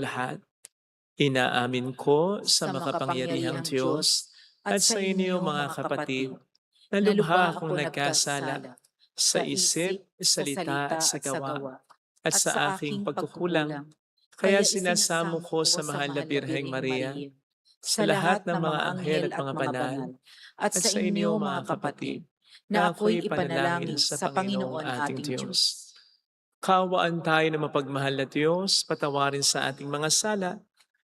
lahat. Inaamin ko sa sa makapangyarihang makapangyarihang Diyos Diyos at at sa sa inyo inyo mga mga kapatid kapatid, na na lubha lubha akong ako nagkasala nagkasala sa sa isip, isip, sa salita at salita sa at sa gawa gawa, at at sa sa aking aking pagkukulang. pagkukulang. Kaya Kaya sinasamo isinasamo ko ko sa sa mahal na mahal na Birheng Birheng Maria, Maria, sa sa lahat lahat ng ng mga mga anghel anghel at at mga mga banal, banal, at at sa sa inyo inyo mga mga kapatid, kapatid, na na ako'y ako'y panalangin ipanalangin sa sa Panginoong Panginoon ating ating Diyos. Diyos. Kaawaan tayo ng mapagmahal na Diyos, patawarin sa ating mga sala,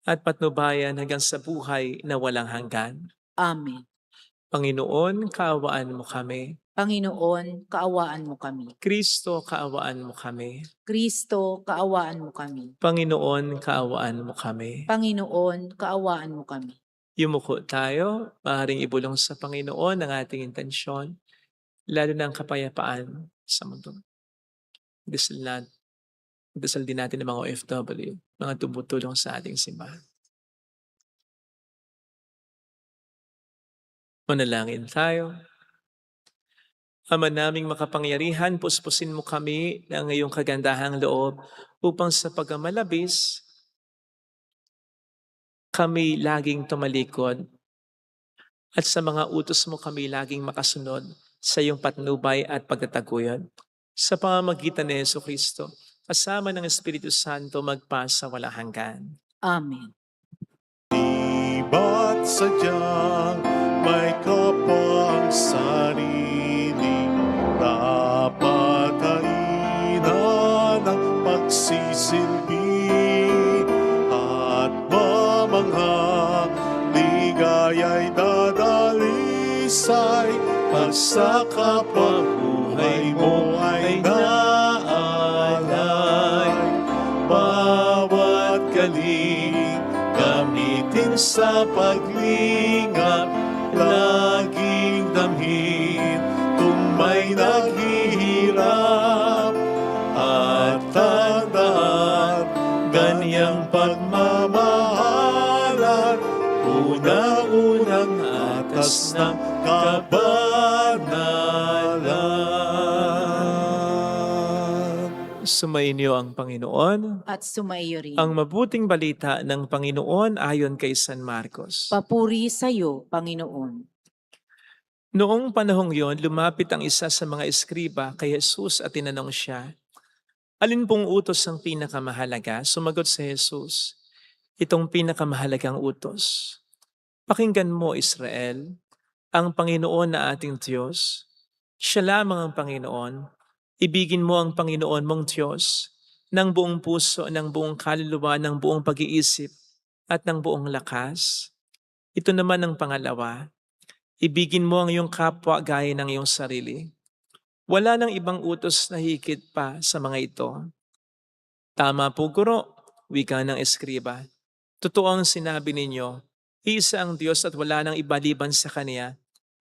at patnubayan hanggang sa buhay na walang hanggan. Amen. Panginoon, kaawaan mo kami. Panginoon, kaawaan mo kami. Kristo, kaawaan mo kami. Kristo, kaawaan mo kami. Panginoon, kaawaan mo kami. Panginoon, kaawaan mo kami. Yumuko tayo, maaaring ibulong sa Panginoon ang ating intensyon, lalo ng kapayapaan sa mundo. Dasal din natin ng mga OFW, mga tumutulong sa ating simbahan. Manalangin tayo. Ama naming makapangyarihan, puspusin mo kami ng iyong kagandahang loob upang sa pagkamalabis, kami laging tumalikod at sa mga utos mo kami laging makasunod sa iyong patnubay at pagtataguyod. Sa pamamagitan ni Jesucristo, kasama ng Espiritu Santo magpasa walang hanggan. Amen. Ba't sadyang may kapang sarili, dapat kainan ang pagsisilbi at mamangha, ligaya'y dadalisay pag sa kapwa-buhay mo ay naalay. Bawat galing gamitin sa paglingap, laging damhin kung may naghihirap. At tandaan, ganyang pagmamahalan, unang-unang atas ng kabanalan. Sumainyo ang Panginoon. At sumaiyo rin. Ang mabuting balita ng Panginoon ayon kay San Marcos. Papuri sa iyo, Panginoon. Noong panahong yon, lumapit ang isa sa mga eskriba kay Jesus at tinanong siya, "Alin pong utos ang pinakamahalaga?" Sumagot si Jesus, "Itong pinakamahalagang utos. Pakinggan mo, Israel, ang Panginoon na ating Diyos. Siya lamang ang Panginoon. Ibigin mo ang Panginoon mong Diyos ng buong puso, ng buong kaluluwa, ng buong pag-iisip, at ng buong lakas. Ito naman ang pangalawa. Ibigin mo ang iyong kapwa gaya ng iyong sarili. Wala nang ibang utos na higit pa sa mga ito." "Tama po, Guro," wika ng eskriba. "Totoo ang sinabi ninyo. Iisa ang Diyos at wala nang iba liban sa Kanya.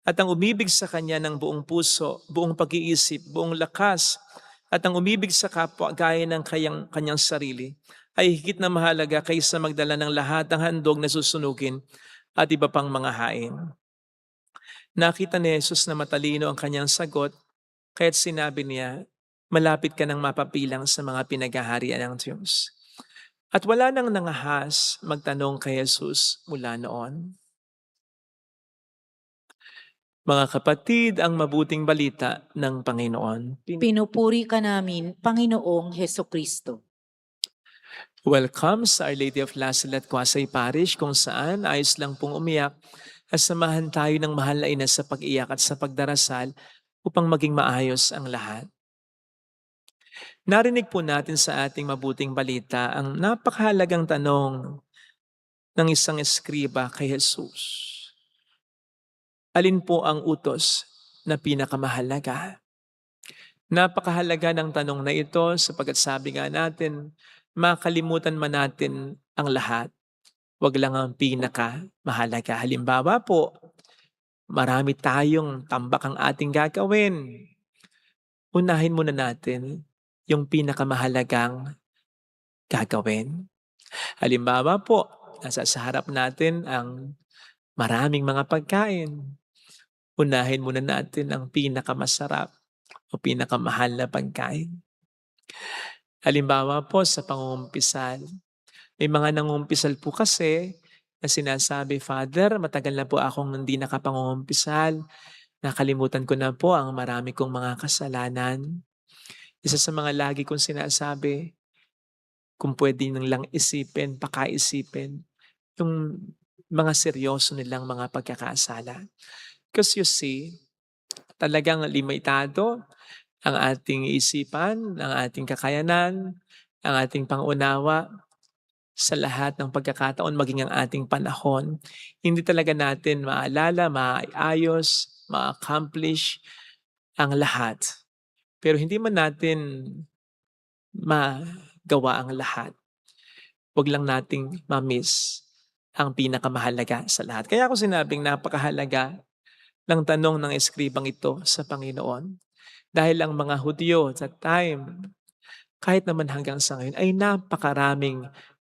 At ang umibig sa Kanya ng buong puso, buong pag-iisip, buong lakas, at ang umibig sa kapwa gaya ng kanyang sarili, ay higit na mahalaga kaysa magdala ng lahat ng handog na susunugin at iba pang mga hain." Nakita ni Jesus na matalino ang kanyang sagot, kaya't sinabi niya, "Malapit ka nang mapapilang sa mga pinaghaharian ng Diyos." At wala nang nangahas magtanong kay Jesus mula noon. Mga kapatid, ang mabuting balita ng Panginoon. Pinupuri ka namin, Panginoong Hesukristo. Welcome sa Our Lady of Lasalle at Quasay Parish, kung saan ayos lang pong umiyak at samahan tayo ng mahal na ina sa pag-iyak at sa pagdarasal upang maging maayos ang lahat. Narinig po natin sa ating mabuting balita ang napakahalagang tanong ng isang eskriba kay Jesus. Alin po ang utos na pinakamahalaga? Napakahalaga ng tanong na ito sapagkat sabi nga natin, makalimutan man natin ang lahat. Wag lang ang pinakamahalaga. Halimbawa po, marami tayong tambak ang ating gagawin. Unahin muna natin yung pinakamahalagang gagawin. Halimbawa po, nasa sa harap natin ang maraming mga pagkain. Unahin muna natin ang pinakamasarap o pinakamahal na pagkain. Halimbawa po sa pangungumpisal, May mga nangungumpisal po kasi na sinasabi, "Father, matagal na po akong hindi nakapangungumpisal. Nakalimutan ko na po ang marami kong mga kasalanan." Isa sa mga lagi kong sinasabi, kung puwede lang isipin, pakaisipin yung mga seryoso nilang mga pagkakasala. Because you see, talagang limitado ang ating isipan, ang ating kakayanan, ang ating pangunawa sa lahat ng pagkakataon maging ang ating panahon. Hindi talaga natin maalala, maayos, ma-accomplish ang lahat. Pero hindi man natin magawa ang lahat. Wag lang nating ma-miss ang pinakamahalaga sa lahat. Kaya ako sinabing napakahalaga ng tanong ng eskribang ito sa Panginoon. Dahil ang mga Hudyo at that time, kahit naman hanggang sa ngayon, ay napakaraming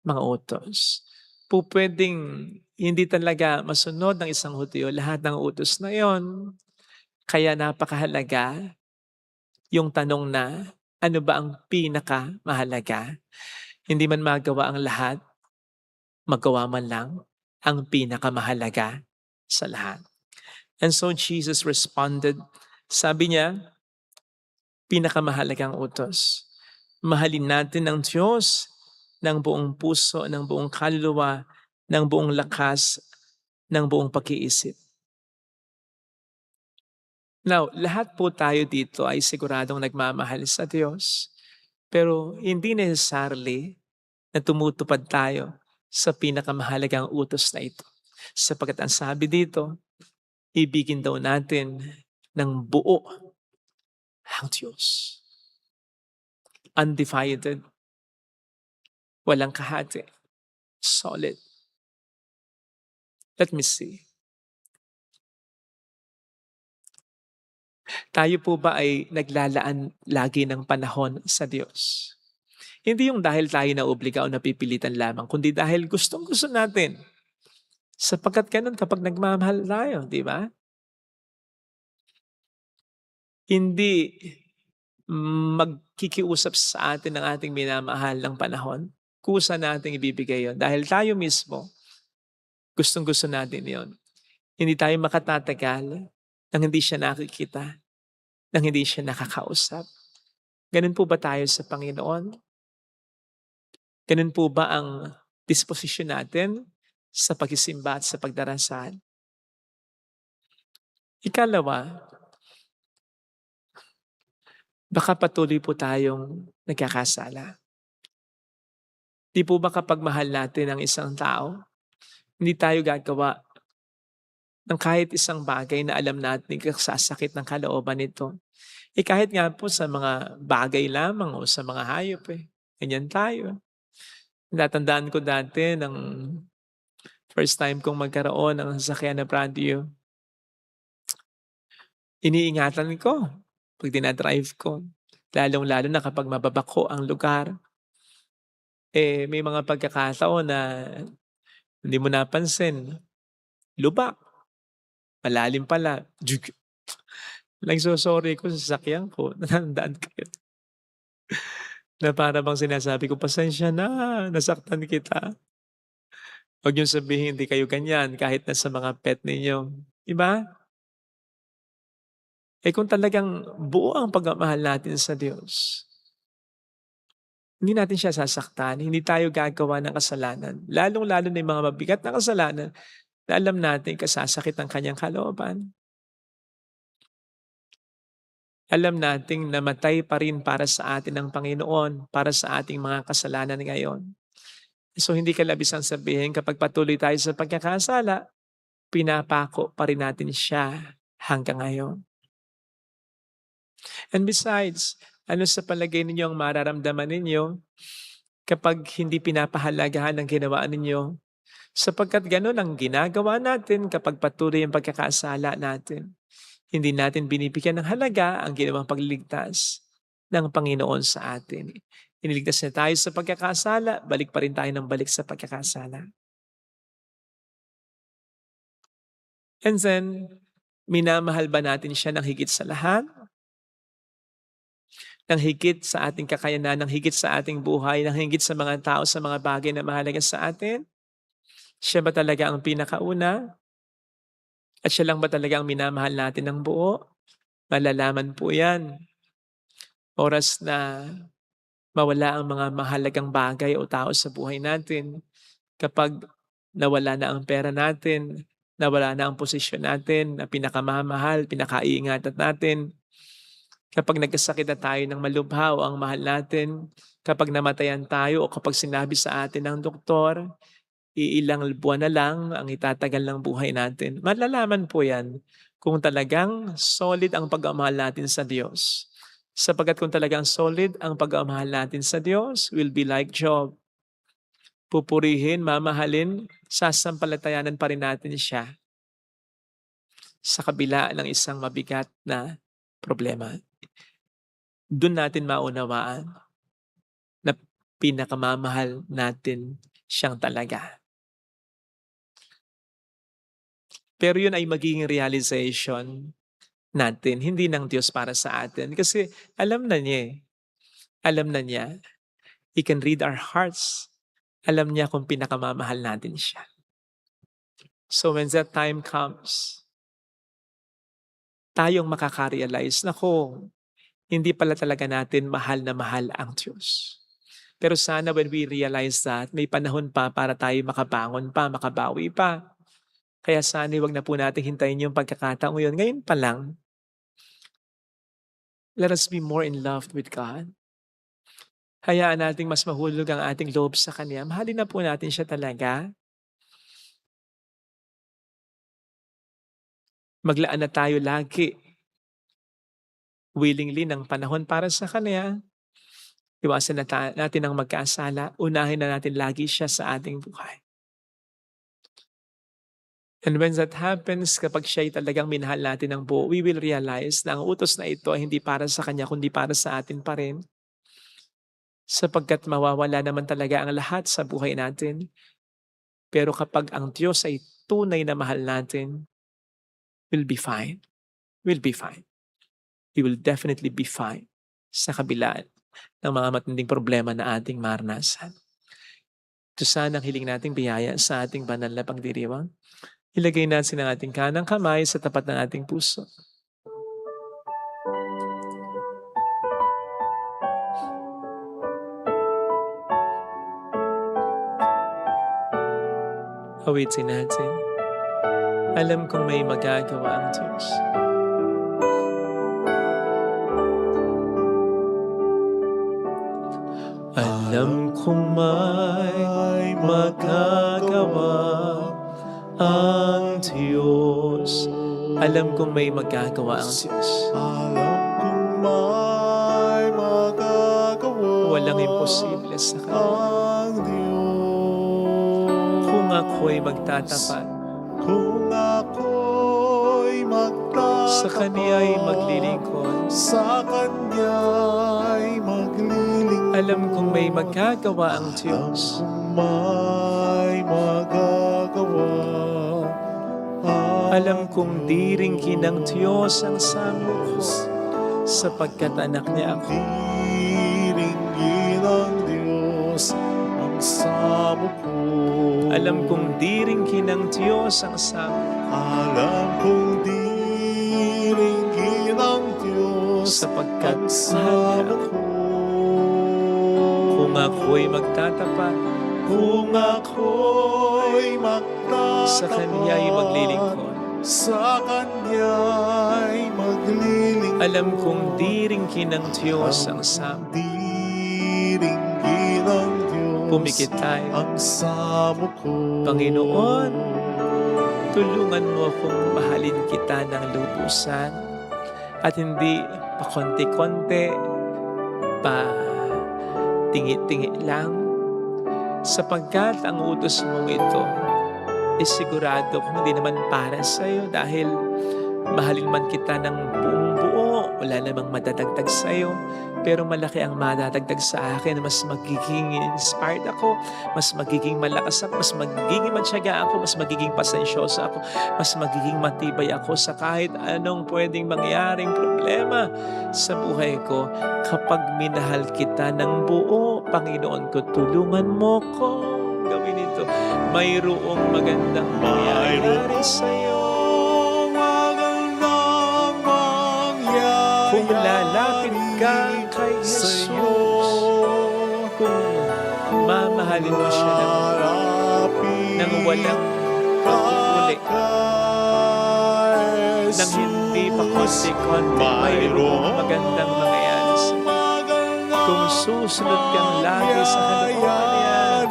mga utos. Pupwedeng hindi talaga masunod ng isang Hudyo lahat ng utos na yon. Kaya napakahalaga yung tanong na, ano ba ang pinakamahalaga? Hindi man magawa ang lahat, magawa man lang ang pinakamahalaga sa lahat. And so Jesus responded, sabi niya, pinakamahalagang utos. Mahalin natin ang Diyos ng buong puso, ng buong kaluluwa, ng buong lakas, ng buong pag-iisip. Now, lahat po tayo dito ay siguradong nagmamahal sa Diyos. Pero hindi necessarily na tumutupad tayo sa pinakamahalagang utos na ito. Sapagkat ang sabi dito, ibigin daw natin ng buo ang Diyos. Undivided, walang kahati, solid. Let me see. Tayo po ba ay naglalaan lagi ng panahon sa Diyos? Hindi yung dahil tayo naobliga o napipilitan lamang, kundi dahil gustong-gusto natin. Sapagkat ganun kapag nagmamahal tayo, di ba? Hindi magkikiusap sa atin ng ating minamahal ng panahon. Kusa nating ibibigay yon dahil tayo mismo, gustong-gusto natin yon. Hindi tayo makatatagal nang hindi siya nakikita, nang hindi siya nakakausap. Ganun po ba tayo sa Panginoon? Ganun po ba ang disposisyon natin sa pagsisimba at sa pagdarasal? Ikalawa, baka patuloy po tayong nagkakasala. Di po ba kapag mahal natin ang isang tao, hindi tayo gagawa ng kahit isang bagay na alam natin sasakit ng kalooban nito. Kahit nga po sa mga bagay lamang o sa mga hayop ganyan tayo. Natatandaan ko dati ng first time kong magkaroon ng sasakyan na brand new, iniingatan ko 'pag dina-drive ko. Lalong-lalo na kapag mababako ang lugar. May mga pagkakataon na hindi mo napansin, lubak, malalim pala, nagso-sorry ko sa sasakyan ko, natandaan ko yun. Na para bang sinasabi ko, "Pasensya na, nasaktan kita. Huwag niyong sabihin hindi kayo ganyan kahit na sa mga pet ninyo." 'Di ba? Kung talagang buo ang pagmamahal natin sa Diyos, hindi natin siya sasaktan, hindi tayo gagawa ng kasalanan. Lalong-lalo na yung mga mabigat na kasalanan na alam natin kasasakit ang kanyang kalooban. Alam nating namatay pa rin para sa atin ng Panginoon, para sa ating mga kasalanan ngayon. So hindi kalabisang sabihin kapag patuloy tayo sa pagkakasala, pinapako pa rin natin siya hanggang ngayon. And besides, ano sa palagay ninyo ang mararamdaman ninyo kapag hindi pinapahalagahan ang ginawa ninyo? Sapagkat gano'n ang ginagawa natin kapag patuloy ang pagkakasala natin. Hindi natin binibigyan ng halaga ang ginawang pagliligtas ng Panginoon sa atin. Iniligtas na tayo sa pagkakasala, balik pa rin tayo ng balik sa pagkakasala. And then, minamahal ba natin siya ng higit sa lahat? ng higit sa ating kakayanan, ng higit sa ating buhay, ng higit sa mga tao, sa mga bagay na mahalaga sa atin? Siya ba talaga ang pinakauna? At siya lang ba talaga ang minamahal natin ng buo? Malalaman po yan. Oras na mawala ang mga mahalagang bagay o tao sa buhay natin, kapag nawala na ang pera natin, nawala na ang posisyon natin na pinakamamahal, pinakaiingatan natin, kapag nagkasakit na tayo ng malubha o ang mahal natin, kapag namatayan tayo o kapag sinabi sa atin ng doktor, iilang buwan na lang ang itatagal ng buhay natin. Malalaman po yan kung talagang solid ang pagmamahal natin sa Diyos. Sapagkat kung talagang solid ang pagmamahal natin sa Diyos, will be like Job. Pupurihin, mamahalin, sasampalatayanan pa rin natin siya sa kabila ng isang mabigat na problema. Doon natin maunawaan na pinakamamahal natin siyang talaga. Pero yun ay magiging realization natin, hindi ng Diyos para sa atin. Kasi alam na niya eh. Alam na niya. He can read our hearts. Alam niya kung pinakamamahal natin siya. So when that time comes, tayong makaka-realize na kung hindi pala talaga natin mahal na mahal ang Diyos. Pero sana when we realize that, may panahon pa para tayo makabangon pa, makabawi pa. Kaya sana wag na po natin hintayin yung pagkakataon yun. Ngayon pa lang, let us be more in love with God. Hayaan nating mas mahulog ang ating loob sa Kanya. Mahalin na po natin siya talaga. Maglaan na tayo lagi willingly ng panahon para sa Kanya. Iwasan na natin ang magkasala. Unahin na natin lagi siya sa ating buhay. And when that happens, kapag siya'y talagang minahal natin ng buo, we will realize na ang utos na ito ay hindi para sa Kanya, kundi para sa atin pa rin. Sapagkat mawawala naman talaga ang lahat sa buhay natin. Pero kapag ang Diyos ay tunay na mahal natin, we'll be fine. We'll be fine. We will definitely be fine sa kabila ng mga matinding problema na ating maranasan. Ito sana ang hiling nating biyaya sa ating banal na pagdiriwang. Ilagay natin ang ating kanang kamay sa tapat ng ating puso. Awitin natin. Alam kong may magagawa ang Diyos. Alam kong may magagawa ang Diyos. Alam kong may magagawa ang Diyos. Alam kong may magagawa Walang imposible sa Kanya. ang Diyos. Kung ako'y magtatapat, Kung ako'y magtatapat sa Kaniya'y maglilingkod, sa Kanya'y maglilingkod. alam kong may magagawa ang Diyos. Alam kong may magagawa Alam kong di rin kinang Diyos ang samo ko, sapagkat anak niya ako. Diringgin ang Diyos ang samo ko. Alam kong di rin kinang Diyos ang samo ko, Alam kong diringgin ang Diyos sapagkat ang mahal samo niya ako. ko. Kung ako'y magtatapat, Kung ako'y magtatapat sa Kaniya'y maglilingkod, sa Kanya'y maglilingkod. alam kong di rin kinang Diyos ang samo. Diringgin ang Diyos Pumikit tayo. ang samo ko. Panginoon, tulungan mo akong mahalin kita ng lubusan at hindi pa konti-konti, pa tingi-tingi lang, sapagkat ang utos mong ito ay sigurado kung hindi naman para sa iyo dahil mahalin man kita ng buong buo o wala namang madadagdag sa'yo, pero malaki ang madadagdag sa akin. Mas magiging inspired ako, mas magiging malakas ako, mas magiging matyaga ako, mas magiging pasensyoso ako, mas magiging matibay ako sa kahit anong pwedeng mangyaring problema sa buhay ko. Kapag minahal kita ng buo, Panginoon ko, tulungan mo ko gawin ito. Mayroong magandang mangyayari sa'yo. Kung lalapit ka kay Jesus, kung mamahalin mo siya ng walang pag-uli, nang hindi pa konti-konti, mayroong magandang mangyayari sa'yo. Kung susunod kang lagi sa kalooban niya,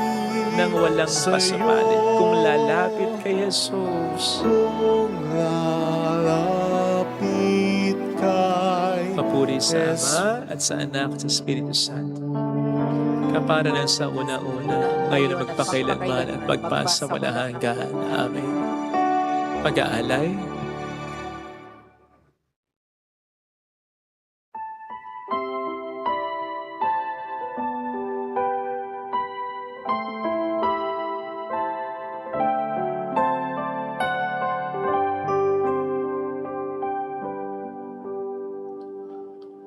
nang walang pasamanin, kung lalapit kay Jesus, papuri sa Ama at sa Anak at sa Espiritu Santo. Kapara ng sa una-una, ngayon at magpakailanman at pagpasa walang hanggan. Amen. Pag-aalay.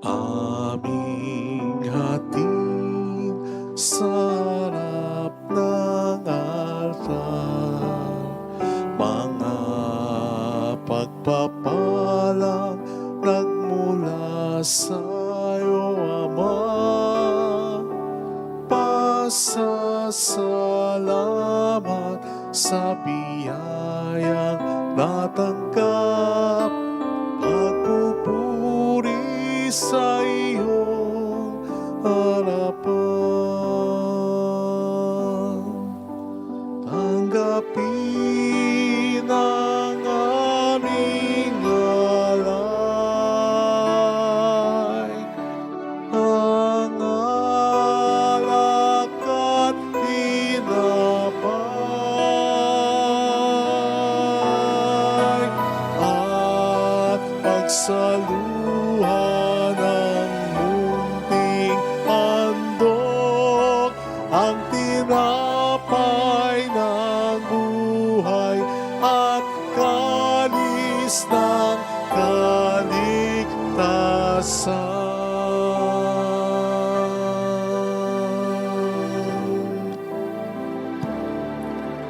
Aming hatid sa harap ng altar, mga pagpapalang nagmula sa'yo, Ama. Pasasalamat sa biyayang natanggap, pagpupuri sa iyong harapan. Tanggapin ang aming alay, ang alak at tinapay, at pagsaluhan ng munting handog, ang tinapay ng buhay at kalis ng kaligtasan.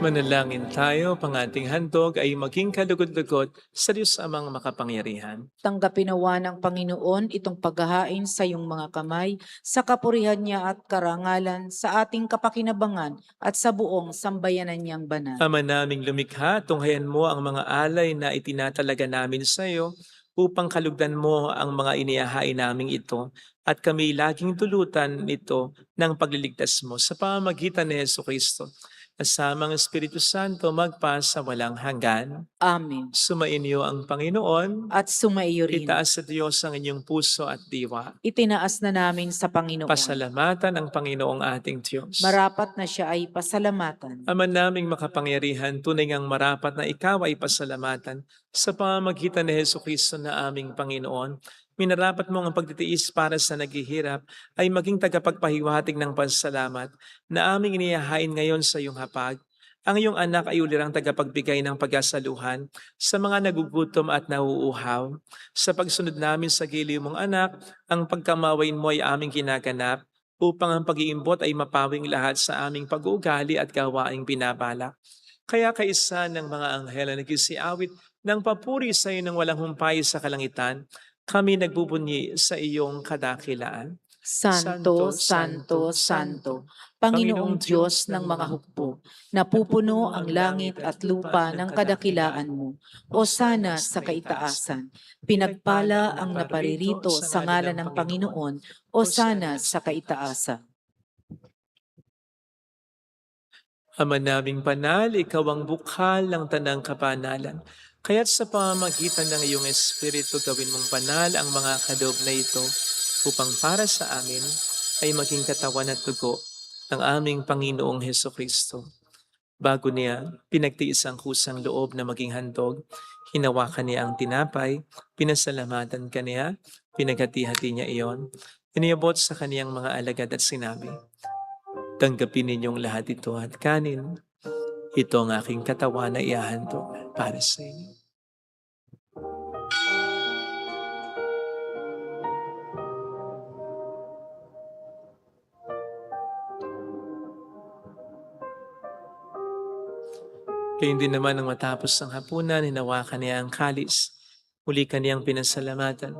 Manalangin tayo, pangating handog ay maging kalugod-lugod sa Diyos Amang makapangyarihan. Tanggapin nawa ng Panginoon itong paghahain sa iyong mga kamay, sa kapurihan niya at karangalan, sa ating kapakinabangan at sa buong sambayanan niyang banal. Ama naming lumikha, tunghayan mo ang mga alay na itinatalaga namin sa iyo upang kalugdan mo ang mga inihahain naming ito at kami laging tulutan nito ng pagliligtas mo sa pamamagitan ni Jesucristo. Kasamang Espiritu Santo magpa sa walang hanggan. Amen. Sumainyo ang Panginoon. At sumaiyo rin. Itaas sa Diyos ang inyong puso at diwa. Itinaas na namin sa Panginoon. Pasalamatan ang Panginoong ating Diyos. Marapat na siya ay pasalamatan. Ama naming makapangyarihan, tunay ngang marapat na ikaw ay pasalamatan sa pamamagitan ni Jesucristo na aming Panginoon. Minarapat mo ang pagtitiis para sa naghihirap ay maging tagapagpahiwatig ng pasalamat na aming inihahain ngayon sa iyong hapag. Ang iyong anak ay ulirang tagapagbigay ng pagkasaluhan sa mga nagugutom at nauuhaw. Sa pagsunod namin sa giliw mong anak, ang pagkamawain mo ay aming ginaganap upang ang pag-iimbot ay mapawing lahat sa aming pag-uugali at gawaing binabalak. Kaya kaisa ng mga anghel na nagsiawit ng papuri sa iyo ng walang humpay sa kalangitan, kami nagbubunyi sa iyong kadakilaan. Santo, Santo, Santo, Panginoong Diyos ng mga hukbo, napupuno ang langit at lupa ng kadakilaan mo. O sana sa kaitaasan, pinagpala ang naparirito sa ngalan ng Panginoon. O sana sa kaitaasan. Ama naming banal, ikaw ang bukhal ng tanang kapanalan. Kaya't sa pamamagitan ng iyong Espiritu, gawin mong banal ang mga kaloob na ito upang para sa amin ay maging katawan at dugo ng aming Panginoong Hesukristo. Bago niya pinagtiis ang kusang loob na maging handog, Hinawakan niya ang tinapay, pinasalamatan kaniya, pinaghati-hati niya iyon, iniabot sa kaniyang mga alagad at sinabi, "Tanggapin ninyong lahat ito at kanin. Ito ang aking katawan na ihahandog para sa inyo." Gayun din naman nang matapos ang hapunan, hinawakan niya ang kalis. Muli kaniyang pinasalamatan.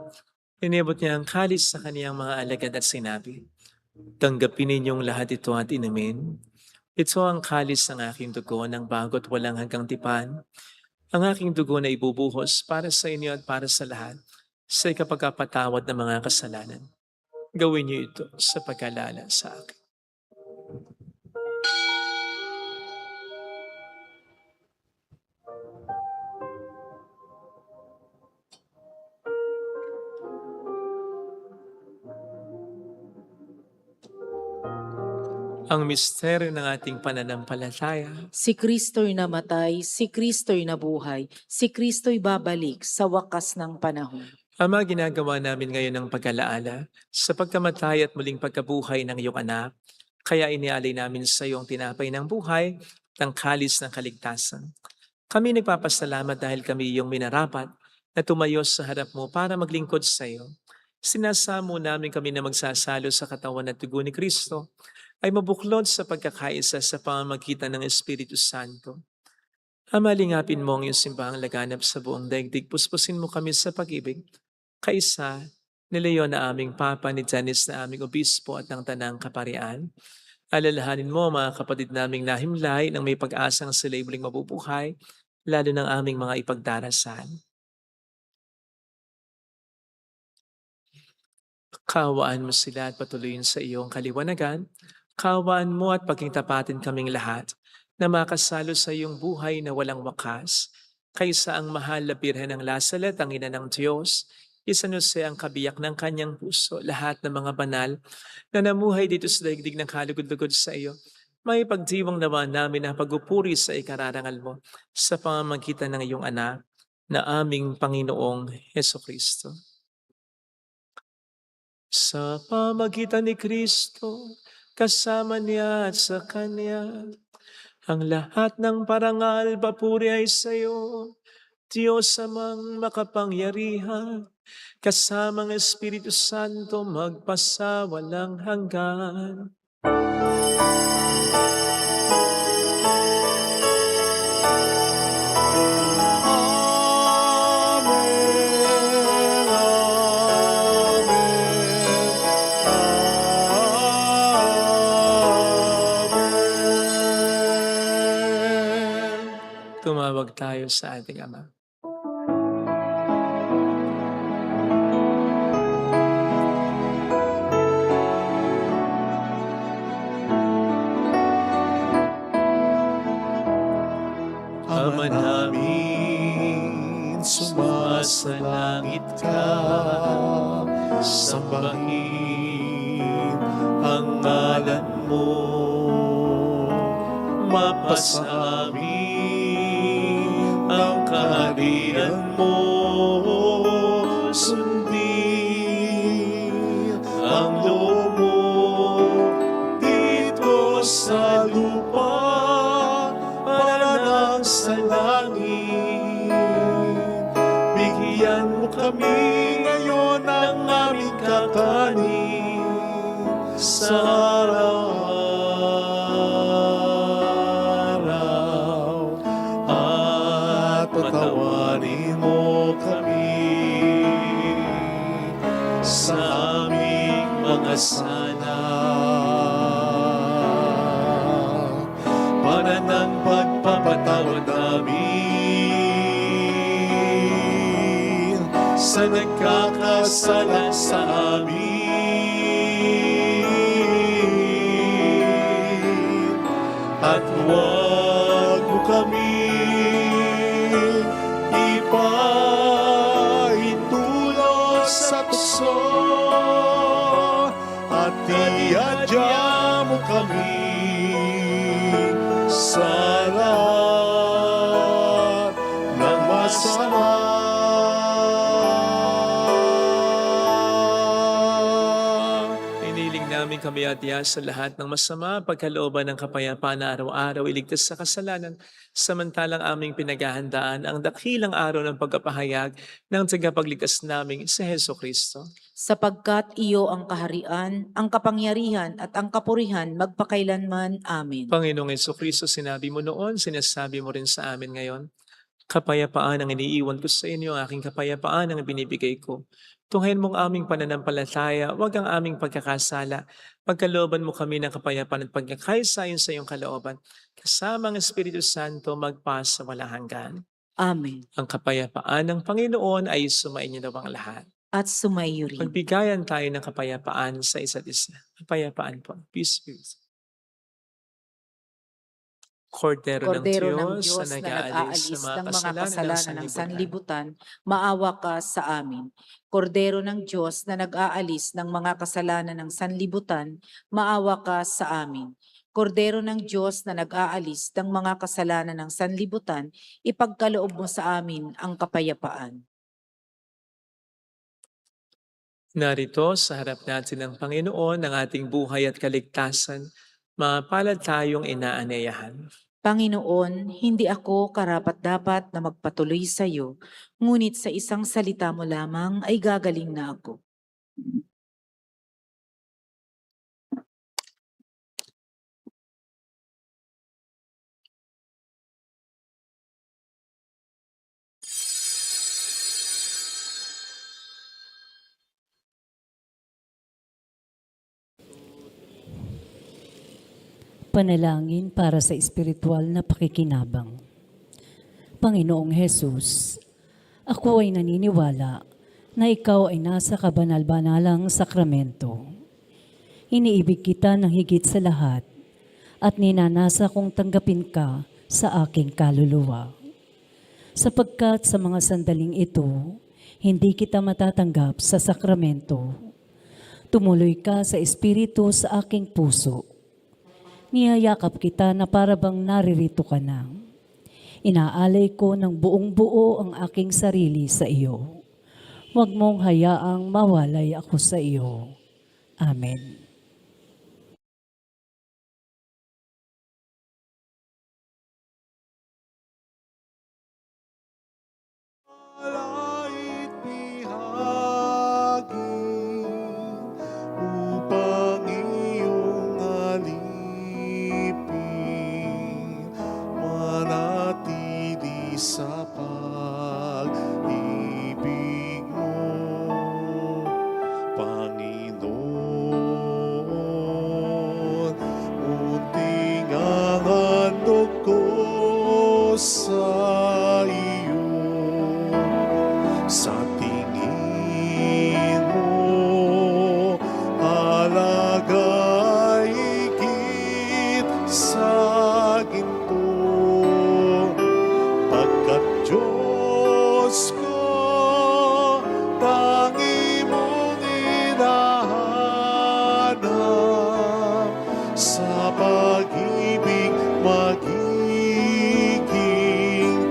Inibot niya ang kalis sa kaniyang mga alagad at sinabi, "Tanggapin ninyong lahat ito at inumin. Ito ang kalis ng aking dugo ng bago't walang hanggang tipan. Ang aking dugo na ibubuhos para sa inyo at para sa lahat sa ikapagpapatawad ng mga kasalanan. Gawin niyo ito sa pagkalala sa akin." Ang misteryo ng ating pananampalataya. Si Kristo'y namatay, si Kristo'y nabuhay, si Kristo'y babalik sa wakas ng panahon. Ama, ginagawa namin ngayon ang pag-alaala sa pagkamatay at muling pagkabuhay ng iyong anak. Kaya inialay namin sa iyong tinapay ng buhay, ng kalis ng kaligtasan. Kami nagpapasalamat dahil kami iyong minarapat na tumayo sa harap mo para maglingkod sa iyo. Sinasamo namin kami na magsasalo sa katawan at dugo ni Kristo ay mabuklod sa pagkakaisa sa pamamagitan ng Espiritu Santo. Ama, lingapin mo ang iyong simbahang laganap sa buong daigdig. Puspusin mo kami sa pag-ibig. Kaisa, ni Leon na aming Papa, ni Janice na aming Obispo at ng Tanang Kaparian. Alalahanin mo mga kapatid naming nahimlay nang may pag-asang sila'y muling mabubuhay, lalo ng aming mga ipagdarasal. Kaawaan mo sila at patuloyin sa iyong kaliwanagan. Kaawaan mo at pagkingtapatin kaming lahat na makasalo sa iyong buhay na walang wakas. Kaysa ang mahal na Birhen ng Lasalet, ang ina ng Diyos, San Jose ang kabiyak ng kanyang puso, lahat ng mga banal na namuhay dito sa daigdig ng kalugod-lugod sa iyo. May pagdiwang nawa namin na pagupuri sa ikararangal mo sa pamamagitan ng iyong anak na aming Panginoong Heso Kristo. Sa pamagitan ni Kristo, kasama niya at sa Kanya, ang lahat ng parangal, papuri ay sa iyo, Diyos amang makapangyarihan, kasamang Espiritu Santo magpasawalang hanggan. Tumawag tayo sa ating Ama. Ama namin, sumasalangit ka, sambahin ang ngalan mo, mapasa amin ang kaharian mo, sundin ang loob mo dito sa lupa para sa langit. Bigyan mo kami ngayon ng aming kakanin sa araw-araw, at patawarin mo kami sa aming mga sala para ng pagpapatawad namin sa nagkakasala sa amin. At huwag mo kami ipahintulot sa tukso, at iadya mo kami sa lahat ng masama. kami adya sa lahat ng masama, pagkalooban ng kapayapaan na araw-araw iligtas sa kasalanan, samantalang aming pinaghahandaan ang dakilang araw ng pagkapahayag ng tagapagligtas naming si Heso Kristo. Sapagkat iyo ang kaharian, ang kapangyarihan at ang kapurihan magpakailanman. Amen. Panginoong Heso Kristo, sinabi mo noon, sinasabi mo rin sa amin ngayon, kapayapaan ang iniiwan ko sa inyo, ang aking kapayapaan ang binibigay ko. Tunghayin mong aming pananampalataya, huwag ang aming pagkakasala. Pagkalooban mo kami ng kapayapaan at pagkakaisayon sa iyong kalooban. Kasama ang Espiritu Santo magpas sa walang hanggan. Amen. Ang kapayapaan ng Panginoon ay sumainyo daw ang lahat. At sumaiyo rin. Magbigayan tayo ng kapayapaan sa isa't isa. Kapayapaan po. Peace be with you. Kordero ng Kordero Diyos ng Diyos na na nag-aalis nag-aalis sa mga ng mga kasalanan ng sanlibutan. sanlibutan, maawa ka sa amin. Kordero ng Diyos na nag-aalis ng mga kasalanan ng sanlibutan, maawa ka sa amin. Kordero ng Diyos na nag-aalis ng mga kasalanan ng sanlibutan, ipagkaloob mo sa amin ang kapayapaan. Narito sa harap natin ng Panginoon ang ating buhay at kaligtasan, mapalad tayong inaanyayahan. Panginoon, hindi ako karapat-dapat na magpatuloy sa iyo, ngunit sa isang salita mo lamang ay gagaling na ako. Panalangin para sa espiritual na pakikinabang. Panginoong Hesus, ako ay naniniwala na ikaw ay nasa kabanal-banalang sakramento. Iniibig kita ng higit sa lahat at ninanasa kong tanggapin ka sa aking kaluluwa. Sapagkat sa mga sandaling ito, hindi kita matatanggap sa sakramento. Tumuloy ka sa espiritu sa aking puso. Niyayakap kita na para bang naririto ka na. Inaalay ko ng buong buo ang aking sarili sa iyo. Huwag mong hayaang mawalay ako sa iyo. Amen. Alait bihagi upang iyong alipin, manatili sa pag-ibig mo, Panginoon. Unting ang handog ko sa iyo, sa tingin mo, halaga higit sa ginto. Pagkat Diyos ko, tangi mong hinahanap, sa pag-ibig magiging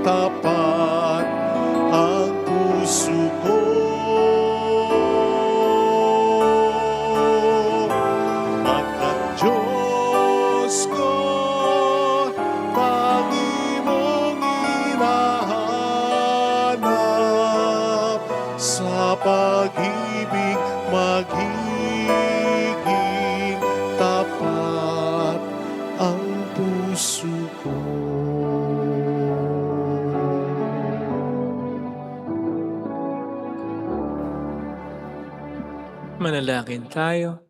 tapat ang puso ko. Pagkat Diyos ko, tangi mong hinahanap, sa pag-ibig magiging tapat ang puso ko. Manalangin tayo.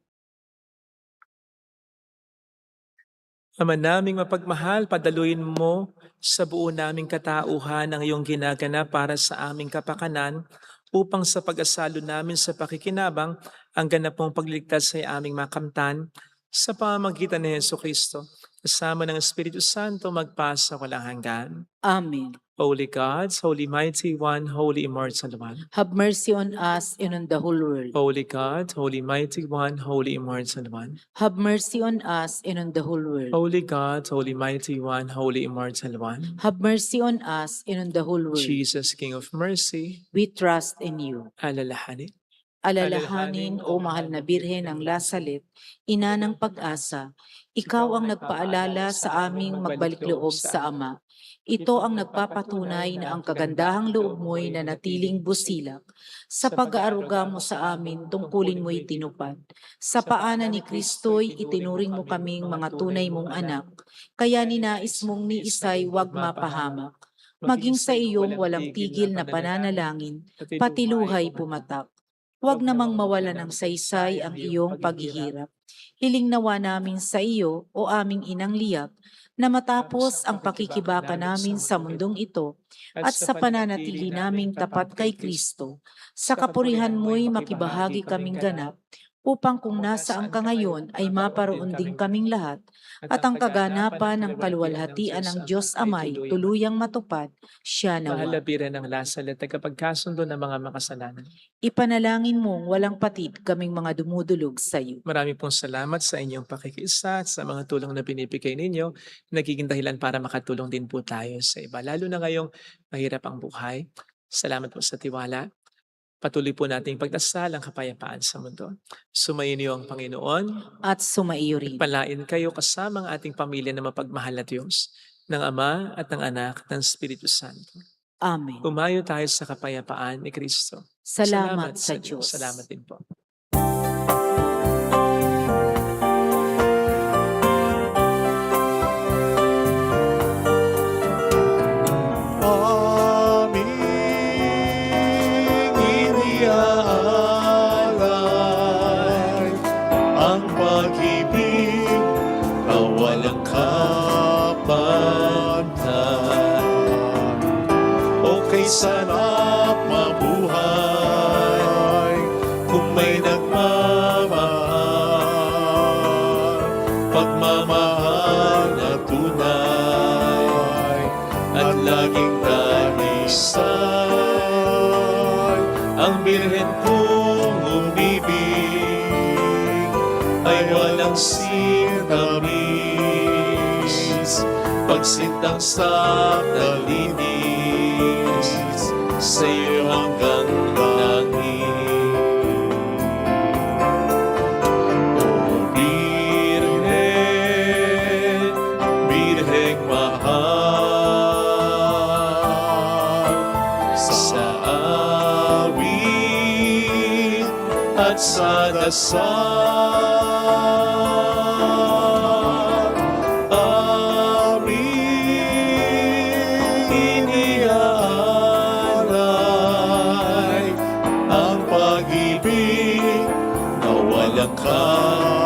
Ama naming mapagmahal, padaluin mo sa buo naming katauhan ang iyong ginaganap para sa aming kapakanan upang sa pag-asalo namin sa pakikinabang ang ganap mong pagliligtas sa aming makamtan sa pamamagitan ni Heso Kristo. Kasama ng Espiritu Santo magpasa walang hanggan. Amen. Holy God, Holy Mighty One, Holy Immortal One. Have mercy on us and on the whole world. Holy God, Holy Mighty One, Holy Immortal One. Have mercy on us and on the whole world. Holy God, Holy Mighty One, Holy Immortal One. Have mercy on us and on the whole world. Jesus, King of Mercy, We trust in you. alalahanin. Alalahanin, O mahal na Birhen ng Lasalet, ina ng pag-asa, ikaw ang nagpaalala sa aming magbalik loob sa Ama. Ito ang nagpapatunay na ang kagandahang loob mo'y nanatiling busilak. Sa pag-aaruga mo sa amin, tungkulin mo'y tinupad. Sa paanan ni Kristo'y itinuring mo kaming mga tunay mong anak, kaya ninais mong ni Isay wag mapahamak. Maging sa iyong walang tigil na pananalangin, pati luhay pumatak. Huwag namang mawala ng saysay ang iyong paghihirap. Hiling nawa namin sa iyo, o aming inang liyak, na matapos ang pakikibaka namin sa mundong ito at sa pananatili naming tapat kay Kristo, sa kapurihan mo'y makibahagi kaming ganap, upang kung nasaan ka ngayon ay maparoon din kaming lahat, at ang kaganapan ng kaluwalhatian ng Diyos Amay tuluyang matupad, siya Mahal nawa. na Birhen ng Lasalet, tagapagkasundo ng mga makasalanan. Ipanalangin mong walang patid kaming mga dumudulog sa iyo. Marami pong salamat sa inyong pakikiisa at sa mga tulong na binibigay ninyo. Nagiging dahilan para makatulong din po tayo sa iba. Lalo na ngayong mahirap ang buhay. Salamat po sa tiwala. Patuloy po nating pagdasal ang kapayapaan sa mundo. Sumayin niyo ang Panginoon. At sumaiyo rin. Palain kayo kasama ang ating pamilya na mapagmahal na Diyos, ng Ama at ng Anak at ng Espiritu Santo. Amen. Umayo tayo sa kapayapaan ni Kristo. Salamat sa Diyos. Salamat din po. Aming iniaalay ang pag-ibig na walang kapantay. Okay sana'y mabuhay kung may nagmamahal, pagmamahal na tunay at laging danisay. Ang Birhen kong umibig ay walang sintamis, pagsintang sa nalinis sa iyo hanggang langit. O Birhen, Birheng mahal, sa awit at sa dasal, aming iniaalay ang pag-ibig na walang kapantay.